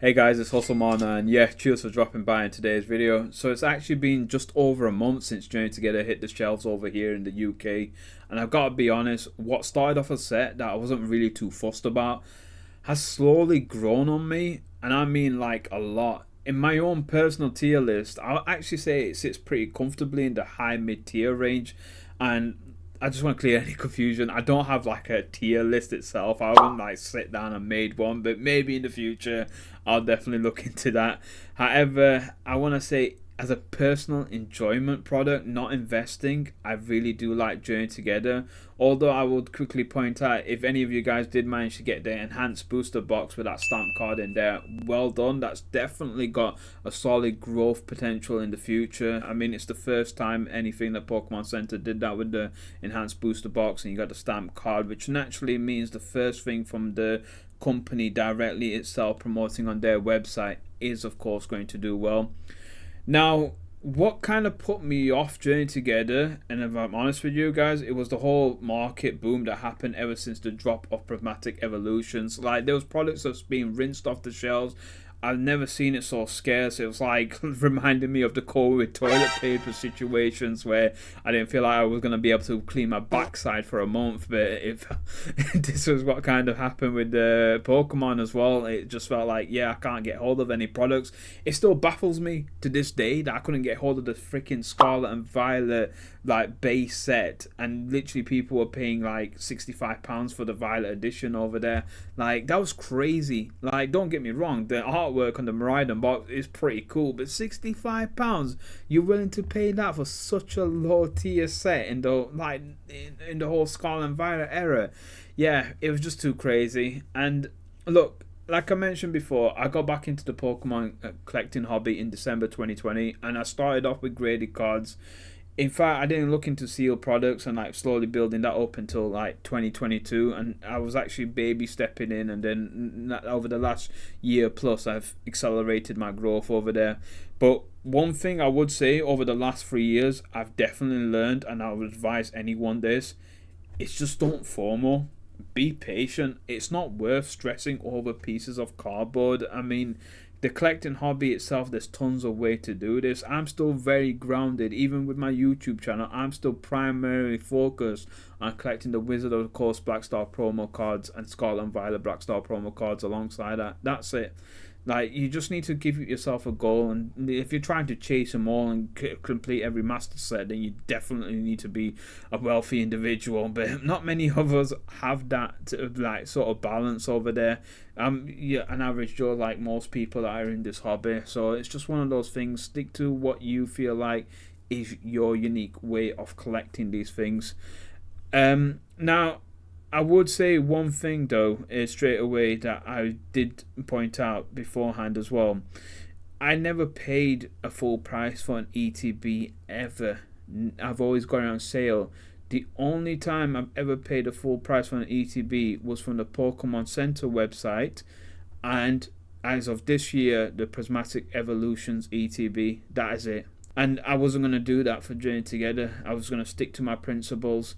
Hey guys, it's Hustlemon, and yeah, cheers for dropping by in today's video. So it's actually been just over a month since Journey Together hit the shelves over here in the UK, and I've got to be honest, what started off a set that I wasn't really too fussed about has slowly grown on me, and I mean like a lot. In my own personal tier list, I'll actually say it sits pretty comfortably in the high mid tier range, and I just want to clear any confusion. I don't have like a tier list itself. I haven't like sit down and made one, but maybe in the future I'll definitely look into that. However, I want to say as a personal enjoyment product, not investing, I really do like Journey Together. Although I would quickly point out, if any of you guys did manage to get the enhanced booster box with that stamp card in there, well done. That's definitely got a solid growth potential in the future. I mean, it's the first time anything that Pokemon Center did that with the enhanced booster box, and you got the stamp card, which naturally means the first thing from the company directly itself promoting on their website is of course going to do well. Now, what kind of put me off Journey Together, and if I'm honest with you guys, it was the whole market boom that happened ever since the drop of Prismatic evolutions. Like, those products that's being rinsed off the shelves, I've never seen it so scarce. It was like reminding me of the COVID toilet paper situations where I didn't feel like I was going to be able to clean my backside for a month. But if this was what kind of happened with the Pokemon as well, it just felt like, yeah, I can't get hold of any products. It still baffles me to this day that I couldn't get hold of the freaking Scarlet and Violet like base set, and literally people were paying like £65 for the Violet edition over there. Like, that was crazy. Like, don't get me wrong, the artwork on the Miraidon box is pretty cool, but £65, you're willing to pay that for such a low tier set in the in the whole Scarlet and Violet era? Yeah, it was just too crazy. And look, like I mentioned before, I got back into the Pokemon collecting hobby in December 2020, and I started off with graded cards. In fact, I didn't look into sealed products and like slowly building that up until like 2022, and I was actually baby stepping in, and then over the last year plus I've accelerated my growth over there. But one thing I would say over the last 3 years I've definitely learned, and I would advise anyone this, it's just don't FOMO. Be patient. It's not worth stressing over pieces of cardboard. I mean, the collecting hobby itself, there's tons of way to do this. I'm still very grounded, even with my YouTube channel. I'm still primarily focused on collecting the Wizard of the Coast Black Star promo cards and Scarlet and Violet Black Star promo cards alongside that. That's it. Like, you just need to give yourself a goal, and if you're trying to chase them all and complete every master set, then you definitely need to be a wealthy individual. But not many of us have that like sort of balance over there. Yeah, an average Joe like most people that are in this hobby. So it's just one of those things. Stick to what you feel like is your unique way of collecting these things. Now, I would say one thing though is straight away that I did point out beforehand as well. I never paid a full price for an ETB ever. I've always got it on sale. The only time I've ever paid a full price for an ETB was from the Pokemon Center website, and as of this year, the Prismatic Evolutions ETB. That is it. And I wasn't going to do that for Journey Together. I was going to stick to my principles.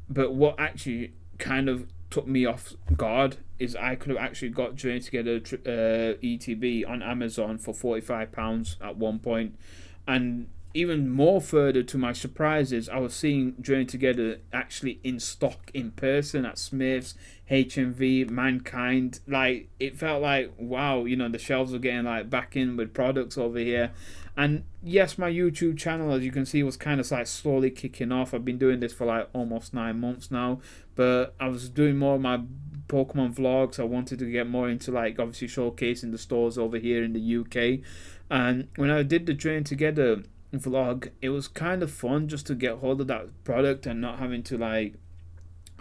But what actually kind of took me off guard is I could have actually got Journey Together ETB on Amazon for £45 at one point. And even more further to my surprises, I was seeing Journey Together actually in stock in person at Smith's, HMV, Mankind. Like, it felt like, wow, you know, the shelves are getting like back in with products over here. And yes, my YouTube channel, as you can see, was kind of like slowly kicking off. I've been doing this for like almost 9 months now, but I was doing more of my Pokemon vlogs. I wanted to get more into like obviously showcasing the stores over here in the UK. And when I did the Journey Together vlog, it was kind of fun just to get hold of that product and not having to like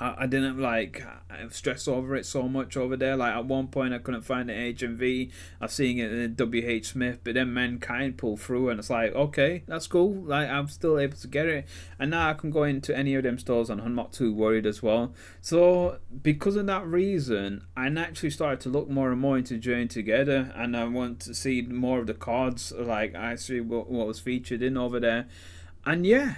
I didn't like stress over it so much over there. Like, at one point I couldn't find it at HMV. I was seeing it in WH Smith, but then Mankind pulled through, and it's like, okay, that's cool. Like, I'm still able to get it, and now I can go into any of them stores and I'm not too worried as well. So because of that reason, I naturally started to look more and more into Journey Together, and I want to see more of the cards, like actually what was featured in over there. And yeah,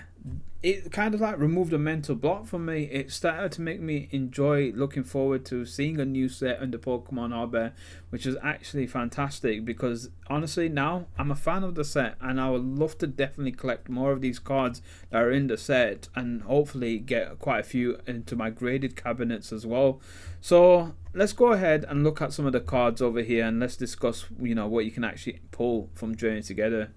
it kind of like removed a mental block from me. It started to make me enjoy looking forward to seeing a new set in the Pokemon harbor, which is actually fantastic because honestly now I'm a fan of the set and I would love to definitely collect more of these cards that are in the set and hopefully get quite a few into my graded cabinets as well. So let's go ahead and look at some of the cards over here and let's discuss, you know, what you can actually pull from Journey Together.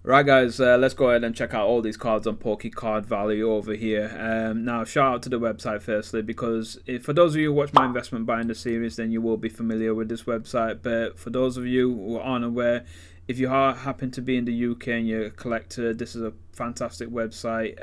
Right guys, let's go ahead and check out all these cards on Card Value over here. Now shout out to the website firstly, because for those of you who watch my investment binder series, then you will be familiar with this website, but for those of you who aren't aware, if you happen to be in the UK and you're a collector, this is a fantastic website.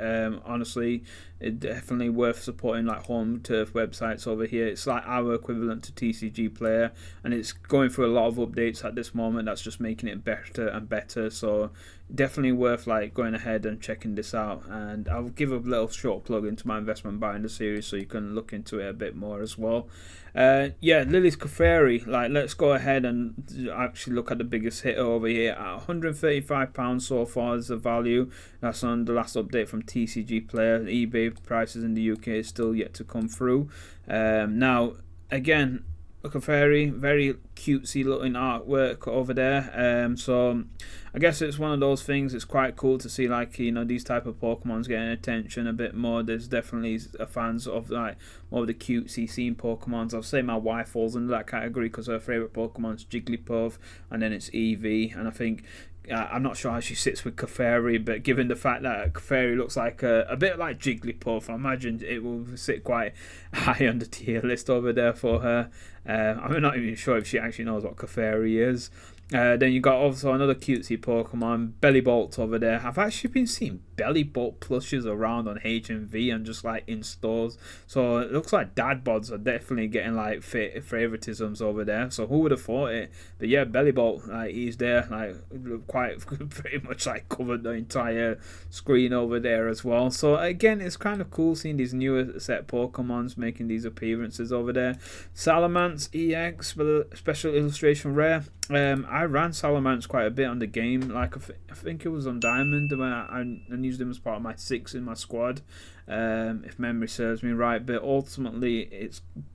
Honestly, it's definitely worth supporting, like home turf websites over here. It's like our equivalent to TCG Player, and it's going through a lot of updates at this moment. That's just making it better and better. So definitely worth like going ahead and checking this out. And I'll give a little short plug into my investment binder series so you can look into it a bit more as well. Yeah, Lily's Clefairy, like let's go ahead and actually look at the biggest hitter over here at £135 so far is the value. That's on the last update from TCG Player. eBay prices in the UK is still yet to come through. Now again, Clefairy, very cutesy looking artwork over there. So I guess it's one of those things. It's quite cool to see, like, you know, these type of Pokemons getting attention a bit more. There's definitely fans of like more of the cutesy scene Pokemons. I'll say my wife falls into that category because her favorite Pokemon's Jigglypuff, and then it's Eevee, and I think. I'm not sure how she sits with Clefairy, but given the fact that Clefairy looks like a bit like Jigglypuff, I imagine it will sit quite high on the tier list over there for her. I'm not even sure if she actually knows what Clefairy is. Then you got also another cutesy Pokemon, Bellibolt over there. I've actually been seeing Bellibolt plushes around on HMV and just like in stores. So it looks like dad bods are definitely getting like favoritisms over there. So who would have thought it? But yeah, Bellibolt, like he's there, like quite pretty much like covered the entire screen over there as well. So again, it's kind of cool seeing these newer set Pokemons making these appearances over there. Salamence EX, special illustration rare. I ran Salamence quite a bit on the game. Like I think it was on Diamond when I used him as part of my 6 in my squad, if memory serves me right. But ultimately,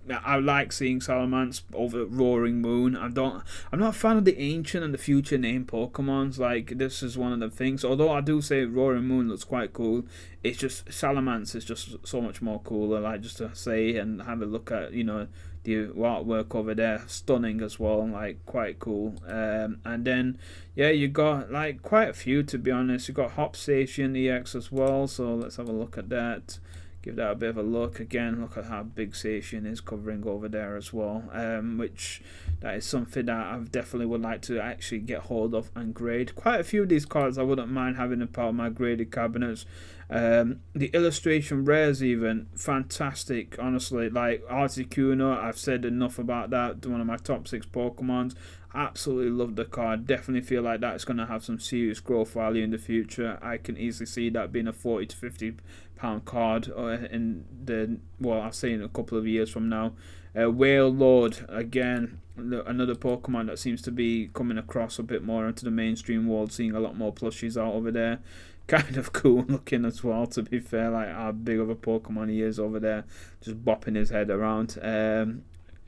I like seeing Salamence over Roaring Moon. I'm not a fan of the ancient and the future name Pokemons. Like this is one of the things. Although I do say Roaring Moon looks quite cool, it's just Salamence is just so much more cooler. Like just to say and have a look at, you know, the artwork over there, stunning as well, like quite cool. And then yeah, you got like quite a few, to be honest. You got Hopsation EX as well, so let's have a look at that, give that a bit of a look. Again, look at how big Sation is covering over there as well, which that is something that I definitely would like to actually get hold of and grade. Quite a few of these cards I wouldn't mind having a part of my graded cabinets. The illustration rares even fantastic, honestly. Like Articuno, I've said enough about that. One of my top 6 Pokemons. Absolutely love the card. Definitely feel like that's going to have some serious growth value in the future. I can easily see that being a £40 to £50 card in the, well, I'll say in a couple of years from now. Whale Lord, again, another Pokemon that seems to be coming across a bit more into the mainstream world, seeing a lot more plushies out over there. Kind of cool looking as well, to be fair, like how big of a Pokemon he is over there, just bopping his head around.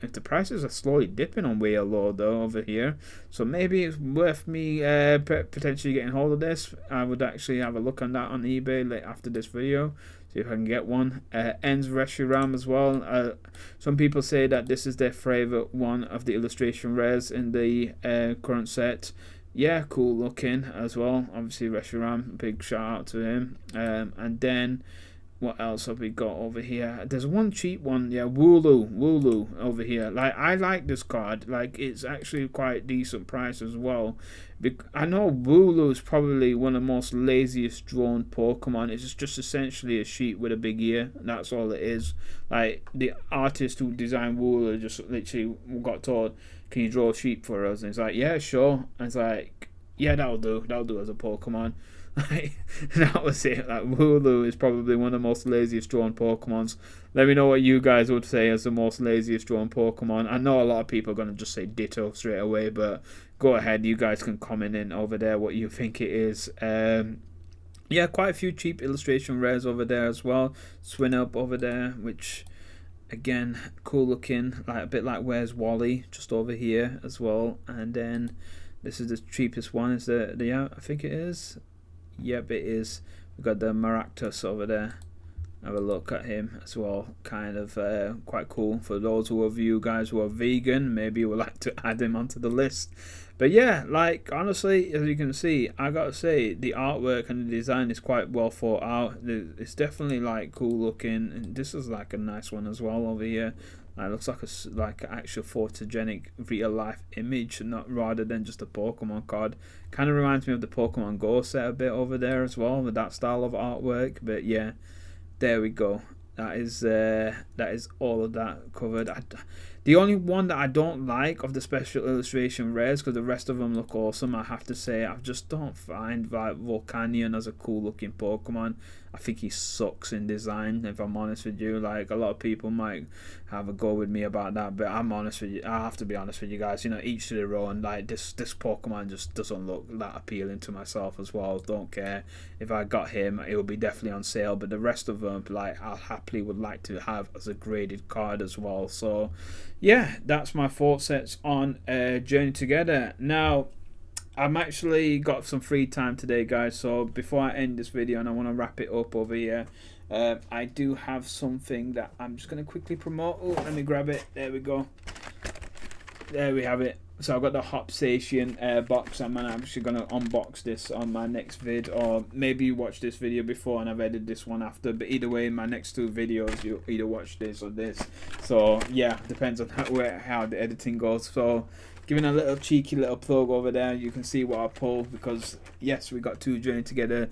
If the prices are slowly dipping on Whale Lord though over here, so maybe it's worth me potentially getting hold of this. I would actually have a look on that on eBay after this video, see if I can get one. Ends Reshiram as well. Some people say that this is their favorite one of the illustration rares in the current set. Yeah, cool looking as well. Obviously Reshiram, big shout out to him. And then what else have we got over here? There's one cheap one, yeah, Wooloo over here. Like I like this card. Like it's actually quite decent price as well. I know Wooloo is probably one of the most laziest drawn Pokemon. It's just essentially a sheep with a big ear. That's all it is. Like the artist who designed Wooloo just literally got told, "Can you draw a sheep for us?" And it's like, "Yeah, sure." And it's like, "Yeah, that'll do as a Pokemon." That was it. Like Wooloo is probably one of the most laziest drawn Pokemons. Let me know what you guys would say as the most laziest drawn Pokemon. I know a lot of people are going to just say Ditto straight away, but go ahead, you guys can comment in over there what you think it is. yeah, quite a few cheap illustration rares over there as well. Swin Up over there, which again, cool looking, like a bit like Where's Wally, just over here as well. And then this is the cheapest one. Is the yeah, I think it is. Yep, it is. We've got the Maractus over there. Have a look at him as well. Kind of quite cool. For those of you guys who are vegan, maybe you would like to add him onto the list. But yeah, like honestly, as you can see, I gotta say the artwork and the design is quite well thought out. It's definitely like cool looking, and this is like a nice one as well over here. It looks like an actual photogenic real life image, not rather than just a Pokemon card. Kind of reminds me of the Pokemon Go set a bit over there as well, with that style of artwork. But yeah, there we go. That is all of that covered. The only one that I don't like of the special illustration rares, because the rest of them look awesome, I have to say, I just don't find Volcanion as a cool looking Pokemon. I think he sucks in design, if I'm honest with you. Like, a lot of people might have a go with me about that, but I'm honest with you. I have to be honest with you guys. You know, each to their own. Like, this Pokemon just doesn't look that appealing to myself as well. Don't care. If I got him, it would be definitely on sale. But the rest of them, like, I happily would like to have as a graded card as well. So, yeah, that's my thought sets on Journey Together. Now, I'm actually got some free time today, guys, so before I end this video and I want to wrap it up over here, I do have something that I'm just going to quickly promote. Oh, let me grab it. There we go. There we have it. So I've got the Hopsation box. I'm actually going to unbox this on my next vid, or maybe you watched this video before and I've edited this one after, but either way, in my next two videos you either watch this or this. So yeah, depends on how the editing goes. So giving a little cheeky little plug over there, you can see what I pulled, because yes, we got 2 Journey Together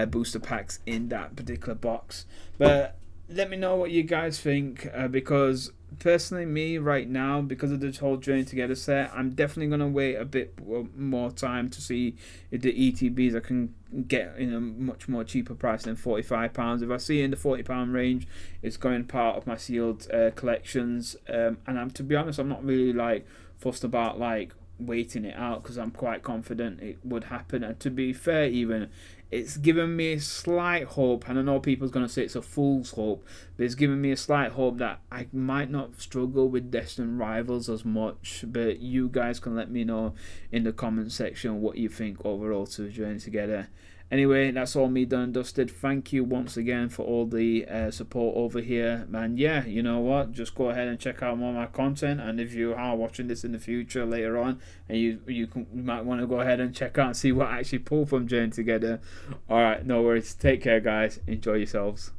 booster packs in that particular box. But let me know what you guys think, because personally, me right now, because of this whole Journey Together set, I'm definitely going to wait a bit more time to see if the ETBs I can get in a much more cheaper price than £45. If I see it in the £40 range, it's going part of my sealed collections, and to be honest, I'm not really like fussed about like waiting it out, because I'm quite confident it would happen. And to be fair, even it's given me a slight hope, and I know people's going to say it's a fool's hope, but it's given me a slight hope that I might not struggle with Destined Rivals as much. But you guys can let me know in the comment section what you think overall to Journey Together. Anyway, that's all me done and dusted. Thank you once again for all the support over here. And yeah, you know what? Just go ahead and check out more of my content. And if you are watching this in the future later on, and you might want to go ahead and check out and see what I actually pulled from Journey Together. Alright, no worries. Take care, guys. Enjoy yourselves.